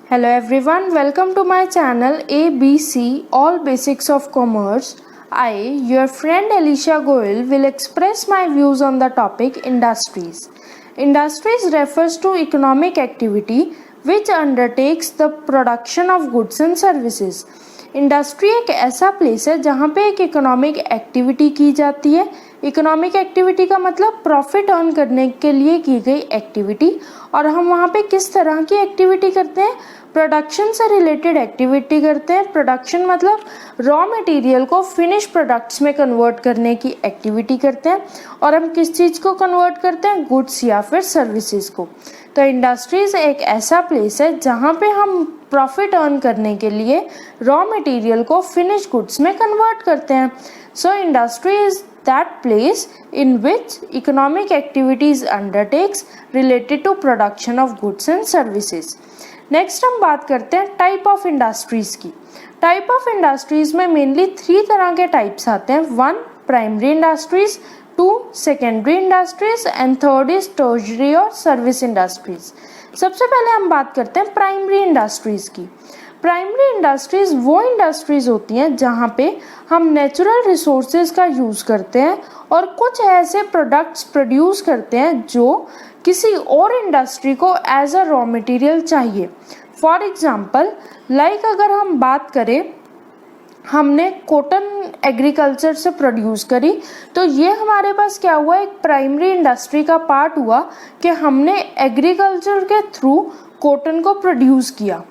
Hello everyone, welcome to my channel ABC All Basics of Commerce. I, your friend Alicia Goel, will express my views on the topic industries. Industries refers to economic activity which undertakes the production of goods and services. Industry एक ऐसा place है जहाँ पे एक economic activity की जाती है. Economic activity का मतलब प्रॉफिट अर्न करने के लिए की गई एक्टिविटी. और हम वहाँ पे किस तरह की एक्टिविटी करते हैं? प्रोडक्शन से रिलेटेड एक्टिविटी करते हैं. प्रोडक्शन मतलब रॉ मटेरियल को फिनिश प्रोडक्ट्स में कन्वर्ट करने की एक्टिविटी करते हैं. और हम किस चीज़ को कन्वर्ट करते हैं? गुड्स या फिर सर्विसेज को. तो इंडस्ट्रीज एक ऐसा प्लेस है जहाँ पे हम प्रॉफिट अर्न करने के लिए रॉ मटेरियल को फिनिश गुड्स में कन्वर्ट करते हैं. So industry is that place in which economic activities undertakes related to production of goods and services. Next हम बात करते हैं टाइप ऑफ इंडस्ट्रीज की. टाइप ऑफ इंडस्ट्रीज में मेनली 3 तरह के टाइप्स आते हैं. 1 primary industries, 2 secondary industries and 3rd is tertiary और सर्विस इंडस्ट्रीज. सबसे पहले हम बात करते हैं प्राइमरी इंडस्ट्रीज की. प्राइमरी इंडस्ट्रीज वो इंडस्ट्रीज होती हैं जहाँ पे हम नेचुरल रिसोर्सेज का यूज़ करते हैं और कुछ ऐसे प्रोडक्ट्स प्रोड्यूस करते हैं जो किसी और इंडस्ट्री को एज अ रॉ मटेरियल चाहिए. फॉर एग्जांपल लाइक अगर हम बात करें, हमने कॉटन एग्रीकल्चर से प्रोड्यूस करी तो ये हमारे पास क्या हुआ? एक प्राइमरी इंडस्ट्री का पार्ट हुआ कि हमने एग्रीकल्चर के थ्रू कॉटन को प्रोड्यूस किया.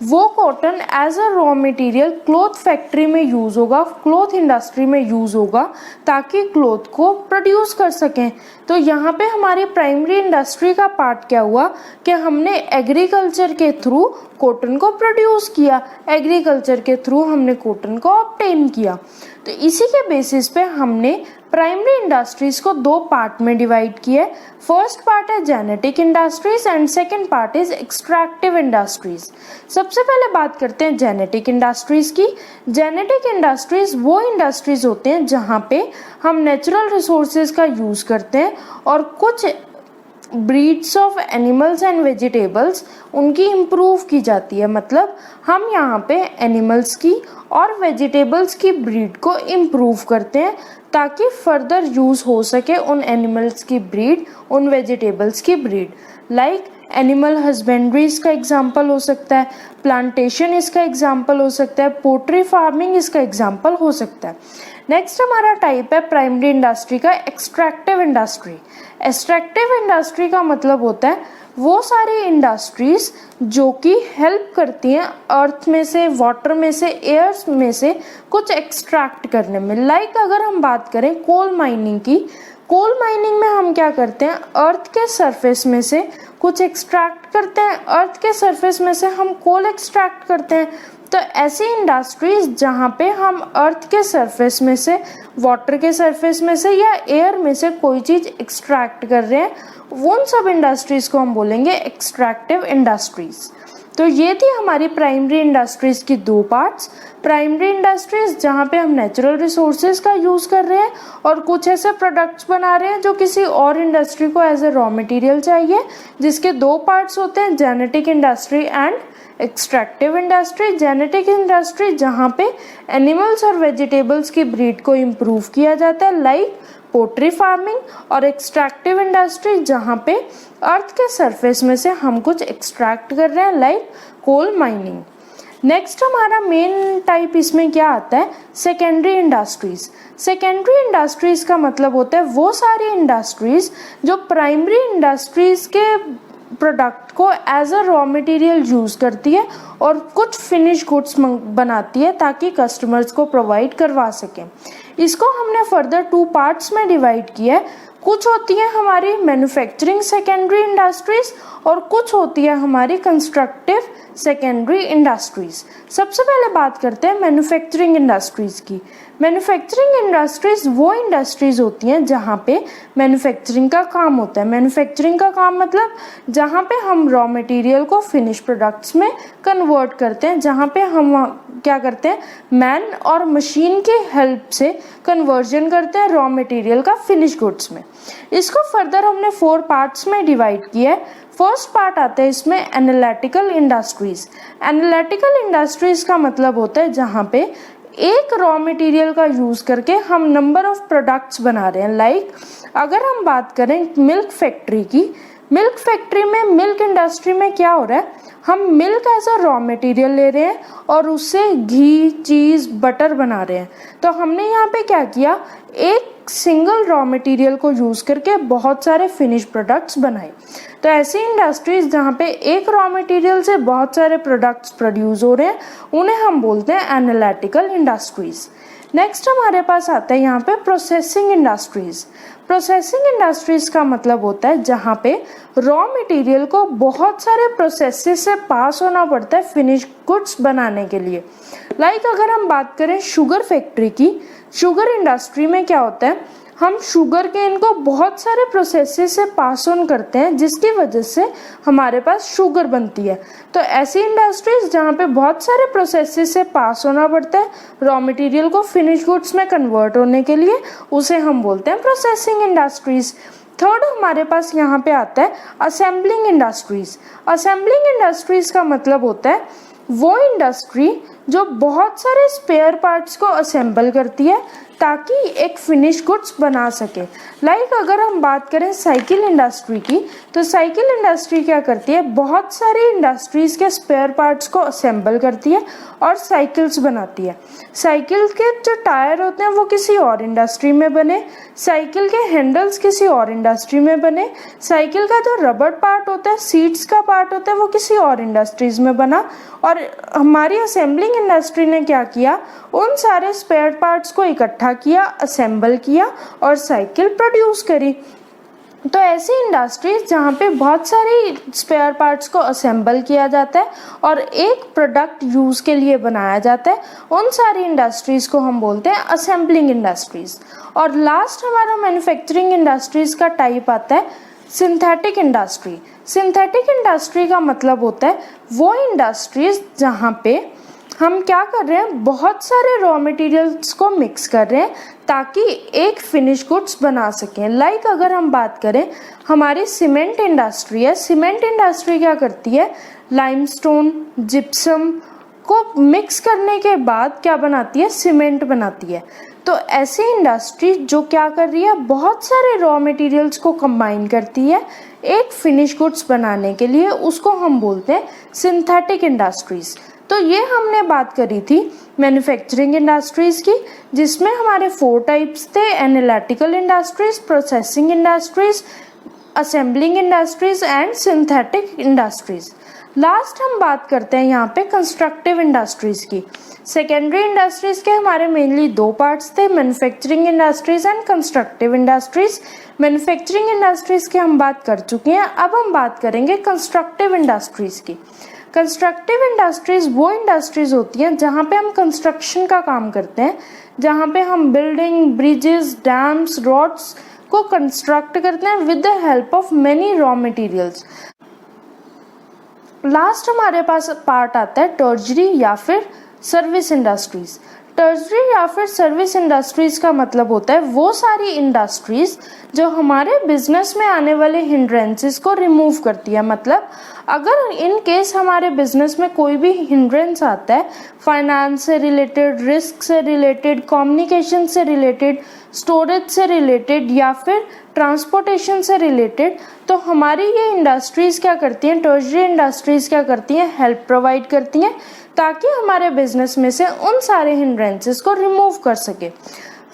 वो cotton as a raw material cloth factory में यूज़ होगा, क्लॉथ इंडस्ट्री में यूज़ होगा ताकि क्लॉथ को प्रोड्यूस कर सकें. तो यहाँ पे हमारी प्राइमरी इंडस्ट्री का पार्ट क्या हुआ कि हमने एग्रीकल्चर के थ्रू कॉटन को प्रोड्यूस किया, एग्रीकल्चर के थ्रू हमने कॉटन को ऑब्टेन किया. तो इसी के बेसिस पे हमने प्राइमरी इंडस्ट्रीज को 2 पार्ट में डिवाइड किया है. फर्स्ट पार्ट है genetic industries and second part is extractive industries. सबसे पहले बात करते हैं जेनेटिक इंडस्ट्रीज की. जेनेटिक इंडस्ट्रीज वो इंडस्ट्रीज होते हैं जहाँ पे हम नेचुरल रिसोर्सेज का यूज़ करते हैं और कुछ breeds of animals and vegetables उनकी इम्प्रूव की जाती है. मतलब हम यहाँ पे एनिमल्स की और वेजिटेबल्स की ब्रीड को इम्प्रूव करते हैं ताकि फर्दर यूज़ हो सके उन एनिमल्स की ब्रीड, उन वेजिटेबल्स की ब्रीड. लाइक एनिमल हस्बेंड्री इसका एग्जाम्पल हो सकता है, प्लांटेशन इसका एग्जाम्पल हो सकता है, पोल्ट्री फार्मिंग इसका एग्जाम्पल हो सकता है. नेक्स्ट हमारा टाइप है प्राइमरी इंडस्ट्री का एक्सट्रैक्टिव इंडस्ट्री. एक्सट्रैक्टिव इंडस्ट्री का मतलब होता है वो सारी इंडस्ट्रीज जो कि हेल्प करती हैं अर्थ में से, वाटर में से, एयर में से कुछ एक्सट्रैक्ट करने में. लाइक अगर हम बात करें कोल माइनिंग की, कोल माइनिंग में हम क्या करते हैं? अर्थ के सरफेस में से कुछ एक्सट्रैक्ट करते हैं, अर्थ के सरफेस में से हम कोल एक्सट्रैक्ट करते हैं. तो ऐसी इंडस्ट्रीज जहाँ पे हम अर्थ के सरफेस में से, वाटर के सरफेस में से या एयर में से कोई चीज़ एक्सट्रैक्ट कर रहे हैं, उन सब इंडस्ट्रीज को हम बोलेंगे एक्सट्रैक्टिव इंडस्ट्रीज. तो ये थी हमारी प्राइमरी इंडस्ट्रीज की 2 पार्ट्स. प्राइमरी इंडस्ट्रीज जहाँ पे हम नेचुरल रिसोर्सेज का यूज़ कर रहे हैं और कुछ ऐसे प्रोडक्ट्स बना रहे हैं जो किसी और इंडस्ट्री को एज ए रॉ मटेरियल चाहिए, जिसके 2 पार्ट्स होते हैं genetic industry and extractive industry. Genetic industry जहाँ पे एनिमल्स और वेजिटेबल्स की ब्रीड को इम्प्रूव किया जाता है, लाइक पोल्ट्री फार्मिंग. और एक्सट्रैक्टिव इंडस्ट्री जहाँ पे अर्थ के सरफेस में से हम कुछ एक्सट्रैक्ट कर रहे हैं, लाइक कोल माइनिंग. नेक्स्ट हमारा मेन टाइप इसमें क्या आता है? Secondary industries. सेकेंडरी इंडस्ट्रीज का मतलब होता है वो सारी इंडस्ट्रीज जो प्राइमरी इंडस्ट्रीज के प्रोडक्ट को as a raw material use करती है और कुछ फिनिश गुड्स बनाती है ताकि कस्टमर्स को प्रोवाइड करवा सकें. इसको हमने फर्दर 2 पार्ट्स में डिवाइड किया है. कुछ होती है हमारी मैन्युफैक्चरिंग सेकेंडरी इंडस्ट्रीज और कुछ होती है हमारी कंस्ट्रक्टिव सेकेंडरी इंडस्ट्रीज. सबसे पहले बात करते हैं मैन्युफैक्चरिंग इंडस्ट्रीज की. मैन्युफैक्चरिंग इंडस्ट्रीज वो इंडस्ट्रीज होती हैं जहाँ पे मैन्युफैक्चरिंग का काम होता है. मैन्युफैक्चरिंग का काम मतलब जहाँ पे हम रॉ मटेरियल को फिनिश प्रोडक्ट्स में कन्वर्ट करते हैं, जहाँ पे हम क्या करते हैं? मैन और मशीन की हेल्प से कन्वर्जन करते हैं रॉ मटेरियल का फिनिश गुड्स में. इसको फर्दर हमने 4 पार्ट्स में डिवाइड किया है. फर्स्ट पार्ट आता है इसमें एनालिटिकल इंडस्ट्रीज। एनालिटिकल इंडस्ट्रीज का मतलब होता है जहाँ पे एक रॉ मटेरियल का यूज करके हम नंबर ऑफ प्रोडक्ट्स बना रहे हैं। लाइक अगर हम बात करें मिल्क फैक्ट्री की, मिल्क फैक्ट्री में, मिल्क इंडस्ट्री में क्या हो रहा है, हम milk as a raw material ले रहे हैं और उससे घी, चीज, बटर बना रहे हैं। तो हमने यहाँ पे क्या किया, एक सिंगल रॉ मटेरियल को यूज करके बहुत सारे फिनिश प्रोडक्ट्स बनाए। तो ऐसी इंडस्ट्रीज जहाँ पे एक रॉ मटेरियल से बहुत सारे प्रोडक्ट्स प्रोड्यूस हो रहे हैं उन्हें हम बोलते हैं एनालिटिकल इंडस्ट्रीज। नेक्स्ट हमारे पास आता है यहाँ पे प्रोसेसिंग इंडस्ट्रीज। प्रोसेसिंग इंडस्ट्रीज का मतलब होता है जहाँ पे रॉ मटेरियल को बहुत सारे प्रोसेसेस से पास होना पड़ता है फिनिश गुड्स बनाने के लिए। लाइक अगर हम बात करें शुगर फैक्ट्री की, शुगर इंडस्ट्री में क्या होता है, हम शुगर केन को बहुत सारे प्रोसेसेस से पास ऑन करते हैं जिसकी वजह से हमारे पास शुगर बनती है। तो ऐसी इंडस्ट्रीज जहाँ पे बहुत सारे प्रोसेसेस से पास होना पड़ता है रॉ मटेरियल को फिनिश गुड्स में कन्वर्ट होने के लिए, उसे हम बोलते हैं प्रोसेसिंग इंडस्ट्रीज। थर्ड हमारे पास यहाँ पे आता है असेंबलिंग इंडस्ट्रीज। असेंबलिंग इंडस्ट्रीज का मतलब होता है वो इंडस्ट्री जो बहुत सारे स्पेयर पार्ट्स को असेंबल करती है ताकि एक फिनिश गुड्स बना सके। लाइक अगर हम बात करें साइकिल इंडस्ट्री की, तो साइकिल इंडस्ट्री क्या करती है, बहुत सारी इंडस्ट्रीज के स्पेयर पार्ट्स को असेंबल करती है और साइकिल्स बनाती है। साइकिल के जो टायर होते हैं वो किसी और इंडस्ट्री में बने, साइकिल के हैंडल्स किसी और इंडस्ट्री में बने, साइकिल का जो रबर पार्ट होता है, सीट्स का पार्ट होता है, वो किसी और इंडस्ट्रीज में बना। और हमारी असेंबलिंग इंडस्ट्री ने क्या किया, उन सारे स्पेयर पार्ट्स को इकट्ठा किया, असेंबल किया और साइकिल प्रोड्यूस करी। तो ऐसी इंडस्ट्रीज जहाँ पे बहुत सारी स्पेयर पार्ट्स को असेंबल किया जाता है और एक प्रोडक्ट यूज़ के लिए बनाया जाता है, उन सारी इंडस्ट्रीज को हम बोलते हैं असेंबलिंग इंडस्ट्रीज। और लास्ट हमारा मैन्युफैक्चरिंग इंडस्ट्रीज का टाइप आता है सिंथेटिक इंडस्ट्री। सिंथेटिक इंडस्ट्री का मतलब होता है वो इंडस्ट्रीज जहाँ पे हम क्या कर रहे हैं, बहुत सारे रॉ मटेरियल्स को मिक्स कर रहे हैं ताकि एक फिनिश गुड्स बना सकें। लाइक अगर हम बात करें हमारी सीमेंट इंडस्ट्री है, सीमेंट इंडस्ट्री क्या करती है, लाइमस्टोन, जिप्सम को मिक्स करने के बाद क्या बनाती है, सीमेंट बनाती है। तो ऐसी इंडस्ट्री जो क्या कर रही है, बहुत सारे रॉ मटेरियल्स को कंबाइन करती है एक फिनिश गुड्स बनाने के लिए, उसको हम बोलते हैं सिंथेटिक इंडस्ट्रीज। तो ये हमने बात करी थी मैन्युफैक्चरिंग इंडस्ट्रीज की, जिसमें हमारे 4 टाइप्स थे, analytical industries, processing industries, assembling industries and synthetic industries. Last हम बात करते हैं यहाँ पे कंस्ट्रक्टिव इंडस्ट्रीज की। सेकेंडरी इंडस्ट्रीज के हमारे मेनली 2 पार्ट्स थे, manufacturing industries and constructive industries. Manufacturing industries की हम बात कर चुके हैं, अब हम बात करेंगे कंस्ट्रक्टिव इंडस्ट्रीज की। कंस्ट्रक्टिव इंडस्ट्रीज वो इंडस्ट्रीज होती हैं जहाँ पे हम कंस्ट्रक्शन का काम करते हैं, जहाँ पे हम बिल्डिंग, ब्रिजेस, डैम्स, रोड्स को कंस्ट्रक्ट करते हैं with the help of many raw materials. Last हमारे पास पार्ट आता है टर्जरी या फिर सर्विस इंडस्ट्रीज। टर्जरी या फिर सर्विस इंडस्ट्रीज का मतलब होता है वो सारी इंडस्ट्रीज जो हमारे बिजनेस में आने वाले हिंड्रेंसेस को रिमूव करती है। मतलब अगर इन केस हमारे बिजनेस में कोई भी हिंड्रेंस आता है, फाइनेंस से रिलेटेड, रिस्क से रिलेटेड, कम्युनिकेशन से रिलेटेड, स्टोरेज से रिलेटेड या फिर ट्रांसपोर्टेशन से रिलेटेड, तो हमारी ये इंडस्ट्रीज क्या करती हैं, टर्जरी इंडस्ट्रीज क्या करती हैं, हेल्प प्रोवाइड करती हैं ताकि हमारे बिजनेस में से उन सारे हिंड्रेंसेस को रिमूव कर सके।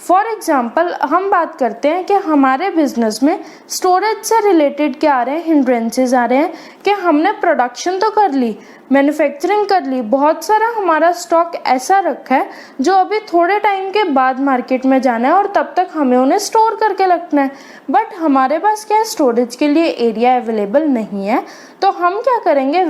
फॉर एग्जाम्पल हम बात करते हैं कि हमारे बिजनेस में स्टोरेज से रिलेटेड क्या आ रहे हैं, हिंड्रेंसेस आ रहे हैं कि हमने प्रोडक्शन तो कर ली, मैन्युफैक्चरिंग कर ली, बहुत सारा हमारा स्टॉक ऐसा रखा है जो अभी थोड़े टाइम के बाद मार्केट में जाना है और तब तक हमें उन्हें स्टोर करके रखना है, बट हमारे पास क्या है, स्टोरेज के लिए एरिया अवेलेबल नहीं है। तो हम क्या करेंगे,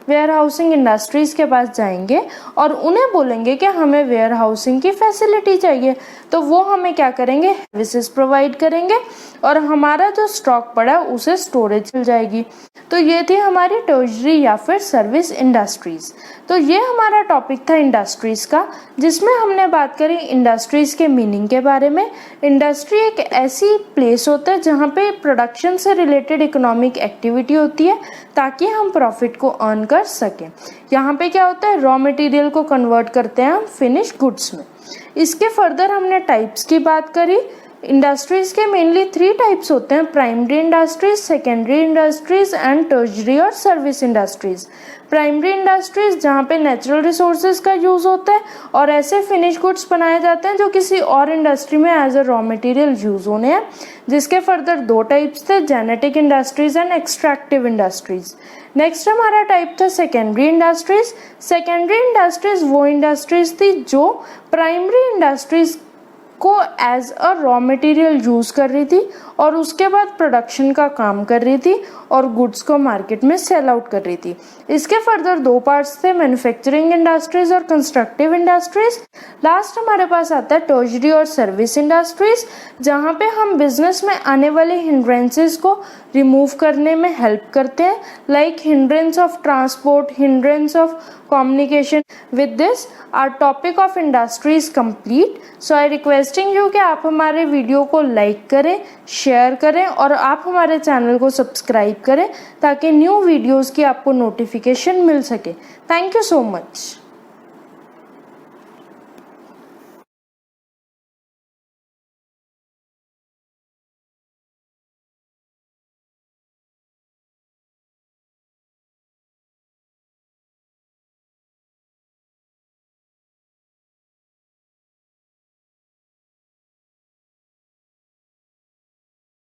वेयर हाउसिंग इंडस्ट्रीज के पास जाएंगे और उन्हें बोलेंगे कि हमें वेयर हाउसिंग की फैसिलिटी चाहिए, तो वो हमें क्या करेंगे, सर्विसेज प्रोवाइड करेंगे और हमारा जो स्टॉक पड़ा है उसे स्टोरेज मिल जाएगी। तो ये थी हमारी टर्जरी या फिर सर्विस इंडस्ट्रीज। तो ये हमारा टॉपिक था इंडस्ट्रीज का, जिसमें हमने बात करी इंडस्ट्रीज के मीनिंग के बारे में। इंडस्ट्री एक ऐसी प्लेस होता है जहाँ पे प्रोडक्शन से रिलेटेड इकोनॉमिक एक्टिविटी होती है ताकि हम प्रॉफिट को अर्न कर सकें। यहाँ पे क्या होता है, रॉ मटेरियल को कन्वर्ट करते हैं हम फिनिश गुड्स में। इसके फर्दर हमने टाइप्स की बात करी। इंडस्ट्रीज के मेनली 3 टाइप्स होते हैं, primary industries, secondary industries and tertiary और सर्विस इंडस्ट्रीज। प्राइमरी इंडस्ट्रीज जहाँ पे नेचुरल रिसोर्सेज का यूज होता है और ऐसे फिनिश गुड्स बनाए जाते हैं जो किसी और इंडस्ट्री में as a raw material use होने हैं। जिसके फर्दर 2 टाइप्स थे, genetic industries and extractive industries. Next हमारा टाइप था सेकेंडरी इंडस्ट्रीज। सेकेंडरी इंडस्ट्रीज वो इंडस्ट्रीज थी जो प्राइमरी इंडस्ट्रीज को as a raw material use कर रही थी और उसके बाद प्रोडक्शन का काम कर रही थी और गुड्स को मार्केट में सेल आउट कर रही थी। इसके फर्दर 2 पार्ट्स थे, मैन्युफैक्चरिंग इंडस्ट्रीज और कंस्ट्रक्टिव इंडस्ट्रीज। लास्ट हमारे पास आता है टर्शरी और सर्विस इंडस्ट्रीज, जहाँ पे हम बिजनेस में आने वाले हिंड्रेंसेस को रिमूव करने में हेल्प करते हैं, like hindrance of transport, hindrance of communication. With this, our topic of industry is complete. So I requesting you कि आप हमारे वीडियो को लाइक करें, शेयर करें और आप हमारे चैनल को सब्सक्राइब करें ताकि न्यू वीडियोस की आपको नोटिफिकेशन मिल सके। Thank you so much.